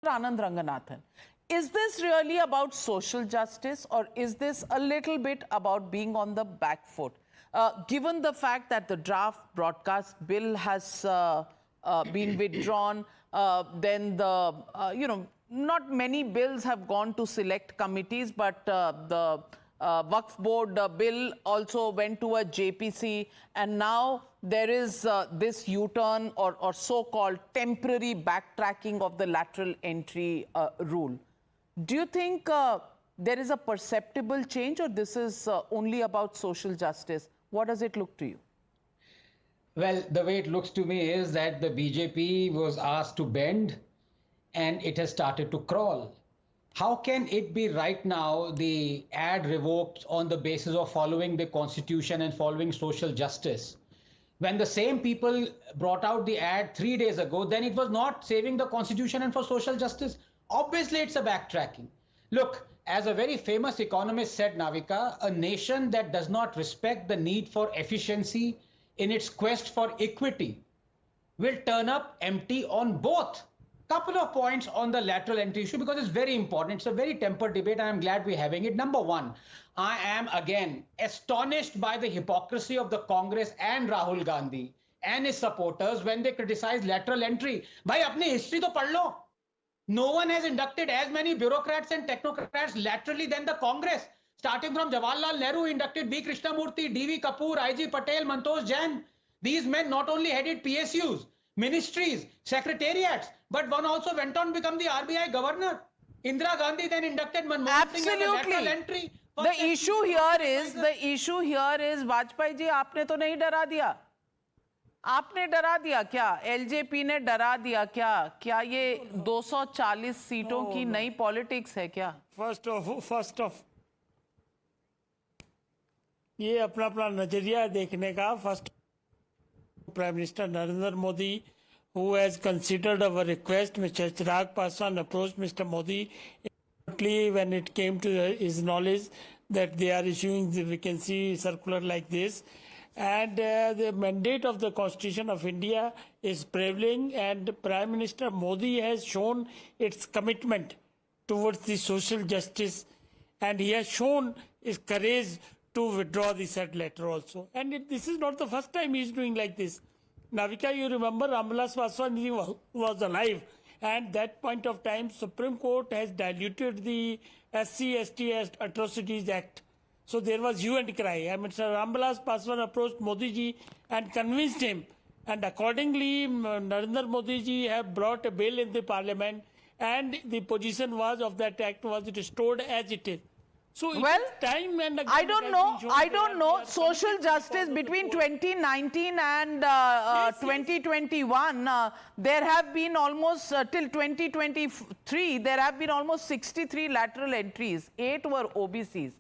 Anand Ranganathan. Is this really about social justice, or is this a little bit about being on the back foot? Given the fact that the draft broadcast bill has been withdrawn, then not many bills have gone to select committees, but the Waqf board bill also went to a JPC, and now there is this U-turn or so-called temporary backtracking of the lateral entry rule. Do you think there is a perceptible change, or this is only about social justice? What does it look to you? Well, the way it looks to me is that the BJP was asked to bend and it has started to crawl. How can it be right now the ad revoked on the basis of following the constitution and following social justice? When the same people brought out the ad 3 days ago, then it was not saving the constitution and for social justice. Obviously, it's a backtracking. Look, as a very famous economist said, Navika, a nation that does not respect the need for efficiency in its quest for equity will turn up empty on both. Couple of points on the lateral entry issue because it's very important. It's a very tempered debate and I'm glad we're having it. Number one, I am again astonished by the hypocrisy of the Congress and Rahul Gandhi and his supporters when they criticize lateral entry. Bhai, apni history to padh lo. No one has inducted as many bureaucrats and technocrats laterally than the Congress. Starting from Jawaharlal Nehru, inducted B. Krishnamurthy, D.V. Kapoor, I.G. Patel, Mantosh Jain. These men not only headed PSUs, ministries, secretariats, but one also went on to become the RBI governor. Indira Gandhi then inducted Manmohan Singh as a lateral entry. The issue here is Vajpayee ji, आपने तो नहीं डरा दिया. आपने डरा दिया क्या? LJP ने डरा दिया क्या? क्या ये 240 सीटों की नई पॉलिटिक्स है क्या? फर्स्ट ऑफ ये अपना अपना नजरिया देखने का. First prime minister Narendra Modi, who has considered our request. Mr. Chirag Paswan approached Mr. Modi when it came to his knowledge that they are issuing the vacancy circular like this. And the mandate of the Constitution of India is prevailing, and Prime Minister Modi has shown its commitment towards the social justice, and he has shown his courage to withdraw the said letter also. And this is not the first time he is doing like this. Navika, you remember Ramvilas Paswan was alive, and that point of time Supreme Court has diluted the SC/ST Atrocities Act. So there was hue and cry. And Mr. Ramvilas Paswan approached Modi ji and convinced him. And accordingly, Narendra Modi ji have brought a bill in the parliament, and the position was of that act was restored as it is. So well, time and I don't know. Social justice between 2019 and 2021, there have been almost till 2023, there have been almost 63 lateral entries. 8 were OBCs.